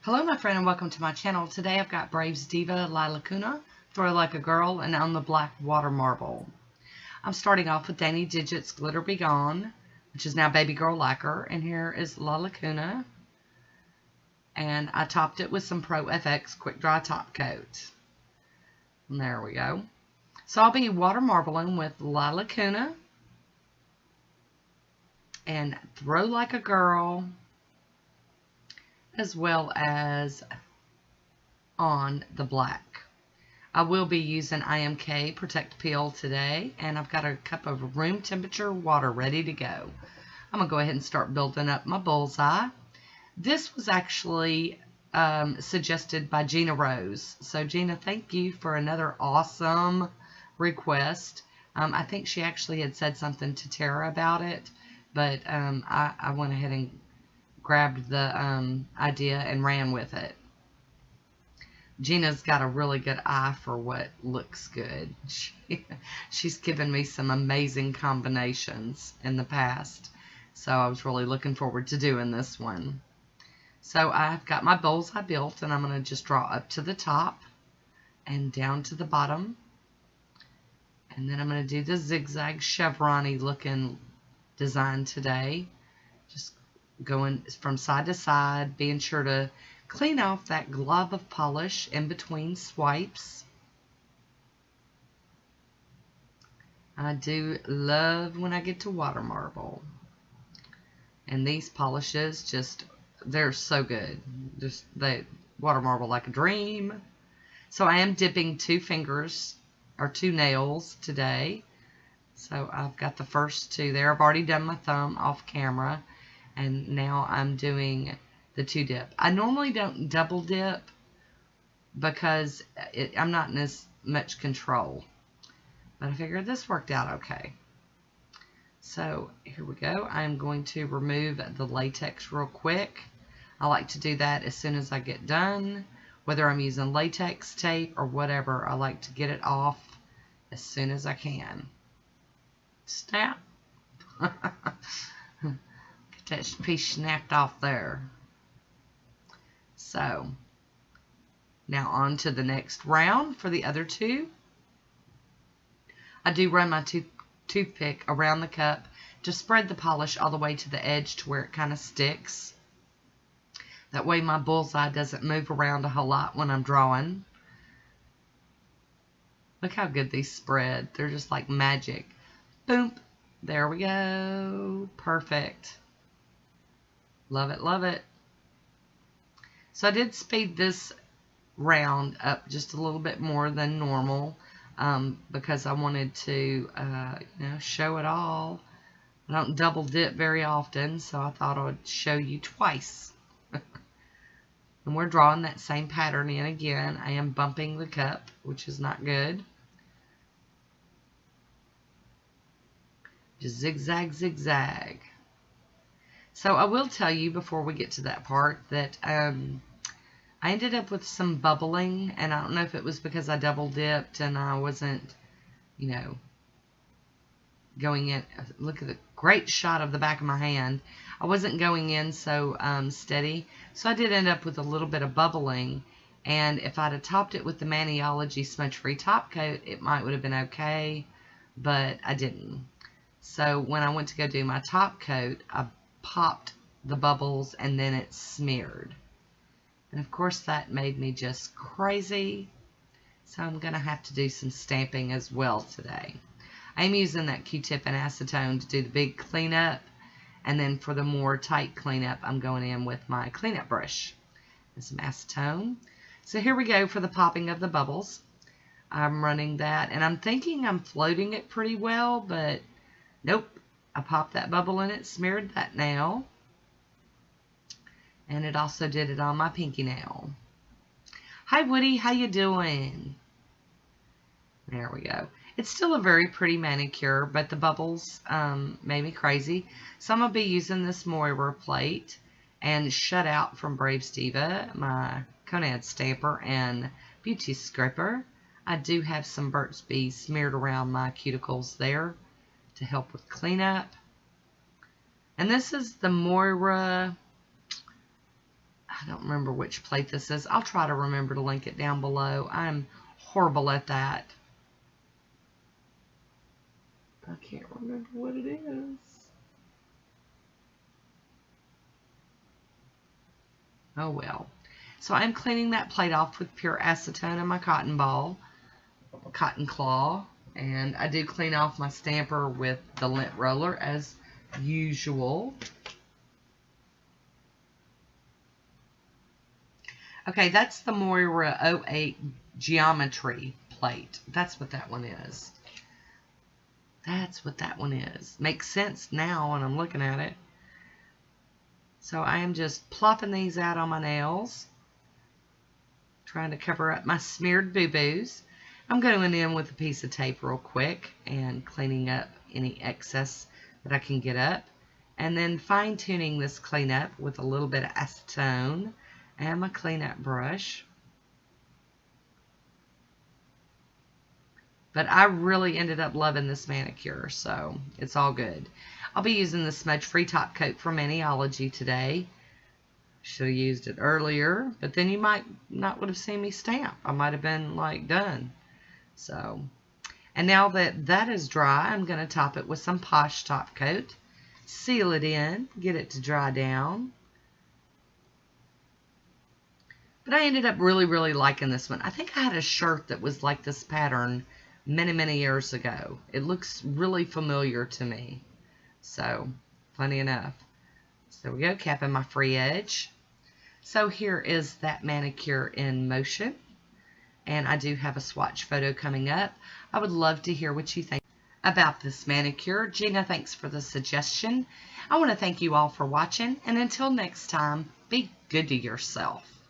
Hello my friend and welcome to my channel. Today I've got Brave's Diva Lilacuna, Throw Like a Girl, and On the Black Water Marble. I'm starting off with Dainty Digits Glitter Be Gone, which is now Baby Girl Lacquer, and here is Lilacuna. And I topped it with some Pro FX Quick Dry Top Coat. And there we go. So I'll be water marbling with Lilacuna and Throw Like a Girl, as well as On the Black. I will be using IMK Protect Peel today, and I've got a cup of room temperature water ready to go. I'm going to go ahead and start building up my bullseye. This was actually suggested by Gina Rose. So Gina, thank you for another awesome request. I think she actually had said something to Tara about it, but I went ahead and grabbed the idea and ran with it. Gina's got a really good eye for what looks good. She's given me some amazing combinations in the past, so I was really looking forward to doing this one. So I've got my bullseye built, and I'm going to just draw up to the top and down to the bottom, and then I'm going to do the zigzag chevron-y looking design today, just going from side to side, being sure to clean off that glob of polish in between swipes. I do love when I get to water marble, and these polishes they're so good. They water marble like a dream. So I am dipping two nails today. So I've got the first two there. I've already done my thumb off camera, and now I'm doing the two dip. I normally don't double dip because I'm not in as much control, but I figured this worked out okay. So here we go. I'm going to remove the latex real quick. I like to do that as soon as I get done, whether I'm using latex tape or whatever. I like to get it off as soon as I can. Snap. That piece snapped off there. So now on to the next round for the other two. I do run my toothpick around the cup to spread the polish all the way to the edge to where it kind of sticks. That way my bullseye doesn't move around a whole lot when I'm drawing. Look how good these spread. They're just like magic. Boom. There we go. Perfect. Love it, love it. So I did speed this round up just a little bit more than normal because I wanted to show it all. I don't double dip very often, so I thought I would show you twice. And we're drawing that same pattern in again. I am bumping the cup, which is not good. Just zigzag, zigzag. So I will tell you before we get to that part that I ended up with some bubbling, and I don't know if it was because I double dipped and I wasn't, going in. Look at the great shot of the back of my hand. I wasn't going in so steady, so I did end up with a little bit of bubbling, and if I'd have topped it with the Maniology Smudge Free Top Coat, it would have been okay, but I didn't. So when I went to go do my top coat, I popped the bubbles and then it smeared. And of course that made me just crazy. So I'm going to have to do some stamping as well today. I'm using that Q-tip and acetone to do the big cleanup. And then for the more tight cleanup, I'm going in with my cleanup brush and some acetone. So here we go for the popping of the bubbles. I'm running that, and I'm thinking I'm floating it pretty well, but nope. I popped that bubble and it smeared that nail. And it also did it on my pinky nail. Hi Woody, how you doing? There we go. It's still a very pretty manicure, but the bubbles made me crazy. So I'm going to be using this Moira plate and Shut Out from Brave's Diva, my Conad stamper and beauty scraper. I do have some Burt's Bees smeared around my cuticles there to help with cleanup. And this is the Moira I don't remember which plate this is. I'll try to remember to link it down below. I'm horrible at that. I can't remember what it is. Oh well. So I'm cleaning that plate off with pure acetone and my cotton ball, cotton claw, and I do clean off my stamper with the lint roller as usual. Okay, that's the Moira 08 geometry plate. That's what that one is. That's what that one is. Makes sense now when I'm looking at it. So I am just plopping these out on my nails, trying to cover up my smeared boo-boos. I'm going in with a piece of tape real quick and cleaning up any excess that I can get up. And then fine-tuning this cleanup with a little bit of acetone and my cleanup brush. But I really ended up loving this manicure, so it's all good. I'll be using the smudge-free top coat from Maniology today. Should have used it earlier, but then you might not would have seen me stamp. I might have been like done. So, and now that that is dry, I'm going to top it with some Poshe top coat. Seal it in, get it to dry down. But I ended up really liking this one. I think I had a shirt that was like this pattern many years ago. It looks really familiar to me. So, funny enough. So there we go, capping my free edge. So here is that manicure in motion. And I do have a swatch photo coming up. I would love to hear what you think about this manicure. Gina, thanks for the suggestion. I want to thank you all for watching. And until next time, be good to yourself.